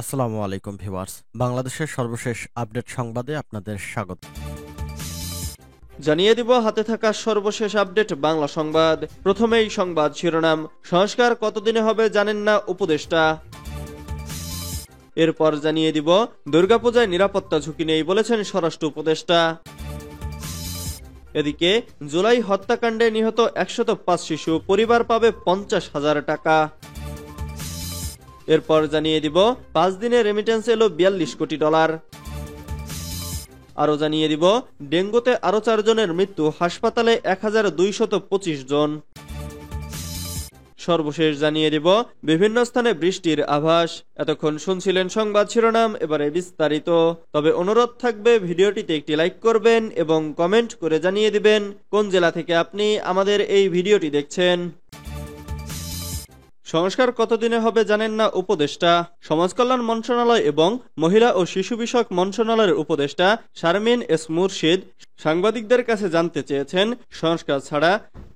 আসসালামু আলাইকুম ভিউয়ার্স, বাংলাদেশের সর্বশেষ আপডেট সংবাদে আপনাদের স্বাগত। জানিয়ে দিব হাতে থাকা সর্বশেষ আপডেট বাংলা সংবাদ। প্রথমেই সংবাদ শিরোনাম, সংস্কার কতদিনে হবে জানেন না উপদেষ্টা। এরপর জানিয়ে দিব দুর্গাপূজায় নিরাপত্তা ঝুঁকি নেই বলেছেন স্বরাষ্ট্র উপদেষ্টা। এদিকে জুলাই হত্যাকাণ্ডে নিহত ১০৫ শিশু পরিবার পাবে ৫০,০০০ টাকা। এরপর জানিয়ে দিব ৫ দিনে রেমিটেন্স এলো $৪২ কোটি। আরো জানিয়ে দিব ডেঙ্গুতে আরো ৪ জনের মৃত্যু, হাসপাতালে ১,২২৫ জন। সর্বশেষ জানিয়ে দিব বিভিন্ন স্থানে বৃষ্টির আভাস। এতক্ষণ শুনছিলেন সংবাদ শিরোনাম, এবারে বিস্তারিত। তবে অনুরোধ থাকবে ভিডিওটিতে একটি লাইক করবেন এবং কমেন্ট করে জানিয়ে দিবেন কোন জেলা থেকে আপনি আমাদের এই ভিডিওটি দেখছেন। সংস্কার কতদিনে হবে জানেন না উপদেষ্টা। সমাজ কল্যাণ মন্ত্রণালয় এবং মহিলা ও শিশু বিষয়ক মন্ত্রণালয়ের উপদেষ্টা শারমিন এস মুর্শিদ সাংবাদিকদের কাছে জানতে চেয়েছেন, সংস্কার ছাড়া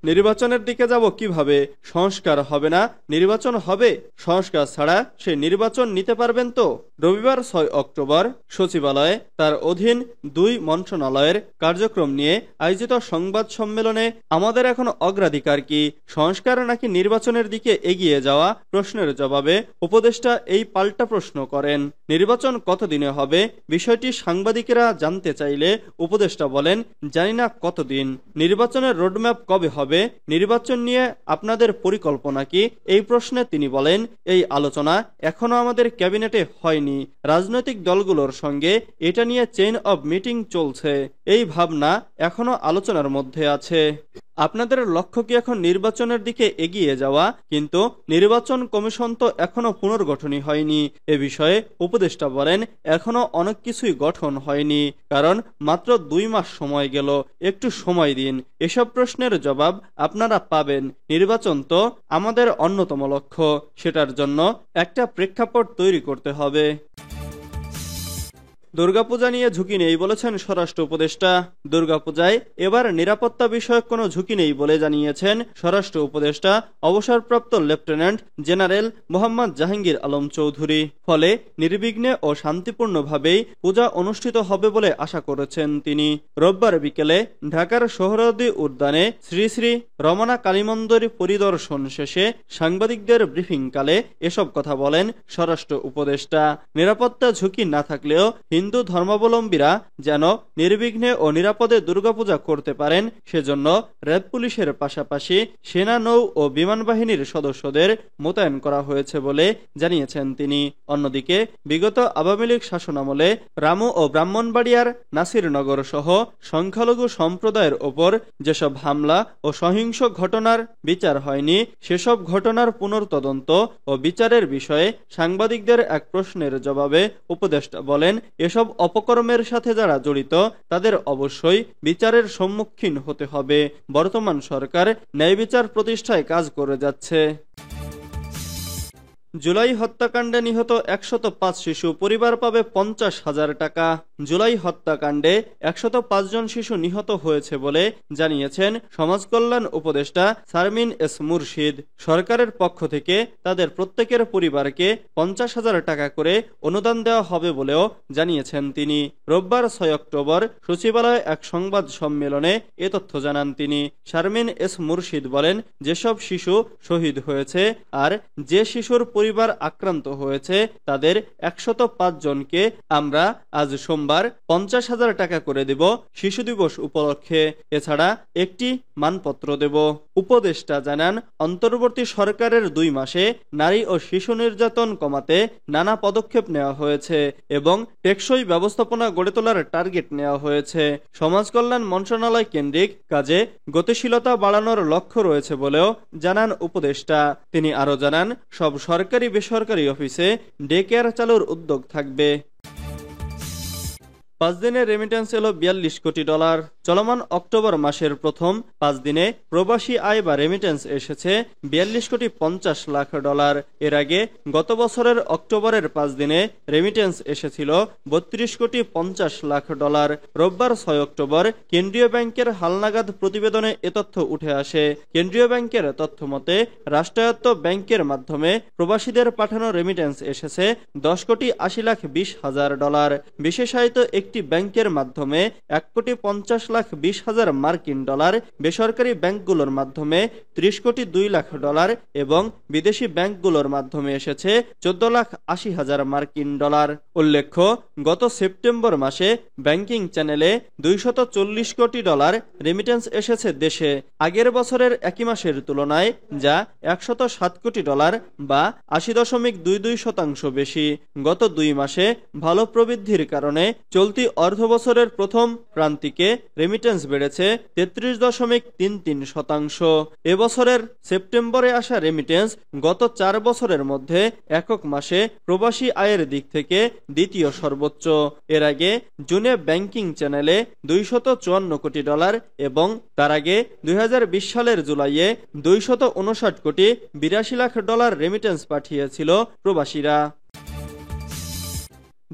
নির্বাচনের দিকে যাব কিভাবে? সংস্কার হবে না, নির্বাচন হবে। সংস্কার ছাড়া সে নির্বাচন নিতে পারবেন তো? রবিবার ৬ অক্টোবর সচিবালয়ে তার অধীন ২ মন্ত্রণালয়ের কার্যক্রম নিয়ে আয়োজিত সংবাদ সম্মেলনে আমাদের এখন অগ্রাধিকার কি, সংস্কার নাকি নির্বাচনের দিকে এগিয়ে যাওয়া প্রশ্নের জবাবে উপদেষ্টা এই পাল্টা প্রশ্ন করেন। নির্বাচন কতদিনে হবে বিষয়টি সাংবাদিকেরা জানতে চাইলে উপদেষ্টা বলেন, জানি না কতদিন। নির্বাচনের রোডম্যাপ কবে হবে, নির্বাচন নিয়ে আপনাদের পরিকল্পনা কি, এই প্রশ্নে তিনি বলেন, এই আলোচনা এখনো আমাদের ক্যাবিনেটে হয়নি। রাজনৈতিক দলগুলোর সঙ্গে এটা নিয়ে চেইন অব মিটিং চলছে। এই ভাবনা এখনো আলোচনার মধ্যে আছে। আপনাদের লক্ষ্য কি এখন নির্বাচনের দিকে এগিয়ে যাওয়া? কিন্তু নির্বাচন কমিশন তো এখনো পুনর্গঠনই হয়নি। এ বিষয়ে উপদেষ্টা বলেন, এখনো অনেক কিছুই গঠন হয়নি, কারণ মাত্র ২ মাস সময় গেল, একটু সময় দিন। এসব প্রশ্নের জবাব আপনারা পাবেন। নির্বাচন তো আমাদের অন্যতম লক্ষ্য, সেটার জন্য একটা প্রেক্ষাপট তৈরি করতে হবে। দুর্গাপূজা নিয়ে ঝুঁকি নেই বলেছেন স্বরাষ্ট্র উপদেষ্টা। দুর্গাপূজায় এবার নিরাপত্তা বিষয়ক কোনো ঝুঁকি নেই বলে জানিয়েছেন স্বরাষ্ট্র উপদেষ্টা অবসরপ্রাপ্ত লেফটেন্যান্ট জেনারেল মোহাম্মদ জাহাঙ্গীর আলম চৌধুরী। ফলে নির্বিঘ্নে ও শান্তিপূর্ণভাবেই পূজা অনুষ্ঠিত হবে বলে আশা করেছেন তিনি। রোববার বিকেলে ঢাকার সোহরাওয়ার্দী উদ্যানে শ্রী শ্রী রমনা কালীমন্দির পরিদর্শন শেষে সাংবাদিকদের ব্রিফিংকালে এসব কথা বলেন স্বরাষ্ট্র উপদেষ্টা। নিরাপত্তা ঝুঁকি না থাকলেও হিন্দু ধর্মাবলম্বীরা যেন নির্বিঘ্নে ও নিরাপদে দুর্গাপূজা করতে পারেন, সেজন্য র্যাব পুলিশের পাশাপাশি সেনা, নৌ ও বিমান বাহিনীর সদস্যদের মোতায়েন করা হয়েছে বলে জানিয়েছেন তিনি। অন্যদিকে বিগত আওয়ামী লীগ শাসনামলে রামু ও ব্রাহ্মণবাড়িয়ার নাসিরনগর সহ সংখ্যালঘু সম্প্রদায়ের ওপর যেসব হামলা ও সহিংস ঘটনার বিচার হয়নি, সেসব ঘটনার পুনর্তদন্ত ও বিচারের বিষয়ে সাংবাদিকদের এক প্রশ্নের জবাবে উপদেষ্টা বলেন, এসব অপকর্মের সাথে যারা জড়িত তাদের অবশ্যই বিচারের সম্মুখীন হতে হবে। বর্তমান সরকার ন্যায় বিচার প্রতিষ্ঠায় কাজ করে যাচ্ছে। জুলাই হত্যাকাণ্ডে নিহত ১০৫ শিশু পরিবার পাবে ৫০,০০০ টাকা। জুলাই হত্যাকাণ্ডে ১০৫ জন শিশু নিহত হয়েছে বলে জানিয়েছেন সমাজ কল্যাণ উপদেষ্টা শারমিন এস মুর্শিদ। সরকারের পক্ষ থেকে তাদের প্রত্যেকের পরিবারকে ৫০,০০০ টাকা করে অনুদান দেওয়া হবে বলেও জানিয়েছেন তিনি। রোববার ৬ অক্টোবর সচিবালয়ে এক সংবাদ সম্মেলনে এ তথ্য জানান তিনি। শারমিন এস মুর্শিদ বলেন, যেসব শিশু শহীদ হয়েছে আর যে শিশুর পরিবার আক্রান্ত হয়েছে তাদের ১০৫ জনকে আমরা আজ সোমবার ৫০,০০০ টাকা করে দেব শিশু দিবস উপলক্ষে। এছাড়া একটি মানপত্র দেব। উপদেষ্টা জানান, অন্তর্বর্তী সরকারের ২ মাসে নারী ও শিশু নির্যাতন কমাতে নানা পদক্ষেপ নেওয়া হয়েছে এবং টেকসই ব্যবস্থাপনা গড়ে তোলার টার্গেট নেওয়া হয়েছে। সমাজ কল্যাণ মন্ত্রণালয় কেন্দ্রিক কাজে গতিশীলতা বাড়ানোর লক্ষ্য রয়েছে বলেও জানান উপদেষ্টা। তিনি আরো জানান, সব সরকারি বেসরকারি অফিসে ডে কেয়ার চালুর উদ্যোগ থাকবে। 5 দিনে রেমিটেন্স এলো $42 কোটি। চলমান অক্টোবর মাসের প্রথম 5 দিনে প্রবাসী আয় বা রেমিটেন্স এসেছে $42,50,00,000। এর আগে গত বছরের অক্টোবরের 5 দিনে রেমিটেন্স এসেছিল $32,50,00,000। রোববার 6 অক্টোবর কেন্দ্রীয় ব্যাংকের হালনাগাদ প্রতিবেদনে এ তথ্য উঠে আসে। কেন্দ্রীয় ব্যাংকের তথ্য মতে রাষ্ট্রায়ত্ত ব্যাংকের মাধ্যমে প্রবাসীদের পাঠানো রেমিটেন্স এসেছে $10,80,20,000। বিশেষায়িত একটি ব্যাংকের মাধ্যমে $1,50,20,000 মার্কিন ডলার, বেসরকারি ব্যাংকগুলোর মাধ্যমে $30,02,00,000 এবং বিদেশি ব্যাংকগুলোর মাধ্যমে এসেছে $14,80,000 মার্কিন ডলার। উল্লেখ্য, গত সেপ্টেম্বর মাসে ব্যাংকিং চ্যানেলে $240 কোটি রেমিটেন্স এসেছে দেশে, আগের বছরের একই মাসের তুলনায়, যা $107 কোটি বা 80.22% বেশি। গত 2 মাসে ভালো প্রবৃদ্ধির কারণে চলতি অর্থবছরের প্রথম প্রান্তিকে রেমিটেন্স বেড়েছে 33.33%। এবছরের সেপ্টেম্বরে আসা রেমিটেন্স গত 4 বছরের মধ্যে একক মাসে প্রবাসী আয়ের দিক থেকে দ্বিতীয় সর্বোচ্চ। এর আগে জুনে ব্যাংকিং চ্যানেলে $254 কোটি এবং তার আগে 2020 সালের জুলাইয়ে $259 কোটি $82,00,000 রেমিটেন্স পাঠিয়েছিল প্রবাসীরা।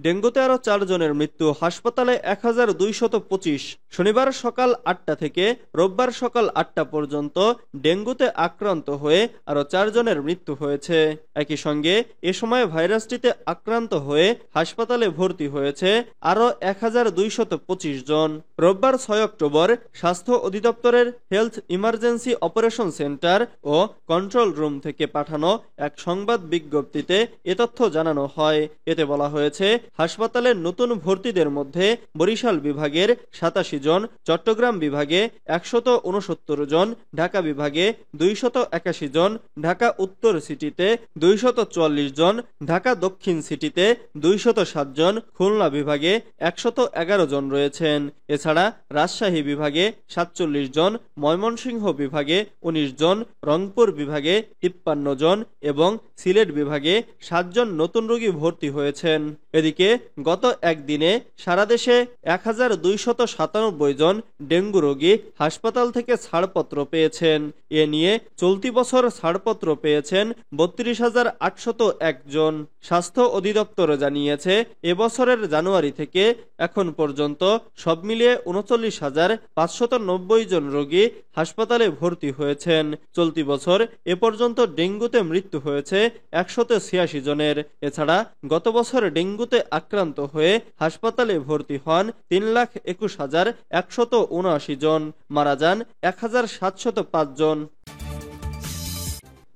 ডেঙ্গুতে আরো 4 জনের মৃত্যু, হাসপাতালে 1225। শনিবার সকাল 8টা থেকে রোববার সকাল 8টা পর্যন্ত ডেঙ্গুতে আক্রান্ত হয়ে আরো 4 জনের মৃত্যু হয়েছে। একই সঙ্গে এ সময় ভাইরাসটিতে আক্রান্ত হয়ে হাসপাতালে ভর্তি হয়েছে আরো 1225 জন। রোববার 6 অক্টোবর স্বাস্থ্য অধিদপ্তরের হেলথ ইমার্জেন্সি অপারেশন সেন্টার ও কন্ট্রোল রুম থেকে পাঠানো এক সংবাদ বিজ্ঞপ্তিতে এ তথ্য জানানো হয়। এতে বলা হয়েছে, হাসপাতালে নতুন ভর্তিদের মধ্যে বরিশাল বিভাগের 87 জন, চট্টগ্রাম বিভাগে 169 জন, ঢাকা বিভাগে 281 জন, ঢাকা উত্তর সিটিতে 244 জন, ঢাকা দক্ষিণ সিটিতে 207 জন, খুলনা বিভাগে 111 জন রয়েছেন। এছাড়া রাজশাহী বিভাগে 47 জন, ময়মনসিংহ বিভাগে 19 জন, রংপুর বিভাগে 53 জন এবং সিলেট বিভাগে 7 জন নতুন রোগী ভর্তি হয়েছেন। এদিকে গত একদিনে সারা দেশে 1297 জন ডেঙ্গু রোগী হাসপাতাল থেকে ছাড়পত্র পেয়েছেন। এ নিয়ে চলতি বছর ছাড়পত্র পেয়েছেন 32,801 জন। স্বাস্থ্য অধিদপ্তর জানিয়েছে, এবছরের জানুয়ারি থেকে এখন পর্যন্ত সব মিলিয়ে 39,590 জন রোগী হাসপাতালে ভর্তি হয়েছেন। চলতি বছর এ পর্যন্ত ডেঙ্গুতে মৃত্যু হয়েছে 186 জনের। এছাড়া গত বছর ডেঙ্গুতে আক্রান্ত হয়ে হাসপাতালে ভর্তি হন 3,21,179 জন, মারা যান 1,705 জন।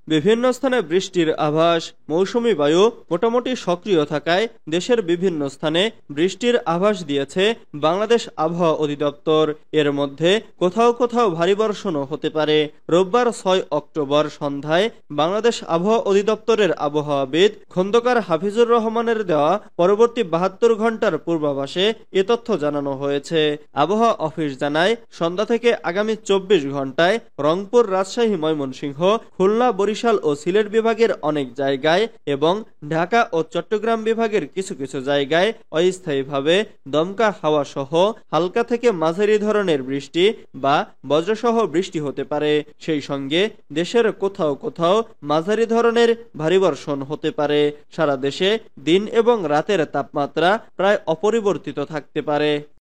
বিভিন্ন স্থানে বৃষ্টির আভাস, মৌসুমী বায়ু মোটামুটি সক্রিয় থাকায় দেশের বিভিন্ন স্থানে বৃষ্টির আভাস দিয়েছে বাংলাদেশ আবহাওয়া অধিদপ্তর। এর মধ্যে কোথাও কোথাও ভারী বর্ষণও হতে পারে। রোববার 6 অক্টোবর সন্ধ্যায় বাংলাদেশ আবহাওয়া অধিদপ্তরের আবহাওয়াবিদ খন্দকার হাফিজুর রহমানের দেওয়া পরবর্তী 72 ঘন্টার পূর্বাভাসে এ তথ্য জানানো হয়েছে। আবহাওয়া অফিস জানায়, সন্ধ্যা থেকে আগামী 24 ঘন্টায় রংপুর, রাজশাহী, ময়মনসিংহ, খুলনা, বরিশাল ও সিলেট বিভাগের অনেক জায়গায় এবং ঢাকা ও চট্টগ্রাম বিভাগের কিছু কিছু জায়গায় অস্থায়ীভাবে দমকা হাওয়া সহ হালকা থেকে মাঝারি ধরনের বৃষ্টি বা বজ্রসহ বৃষ্টি হতে পারে। সেই সঙ্গে দেশের কোথাও কোথাও মাঝারি ধরনের ভারী বর্ষণ হতে পারে। সারা দেশে দিন এবং রাতের তাপমাত্রা প্রায় অপরিবর্তিত থাকতে পারে।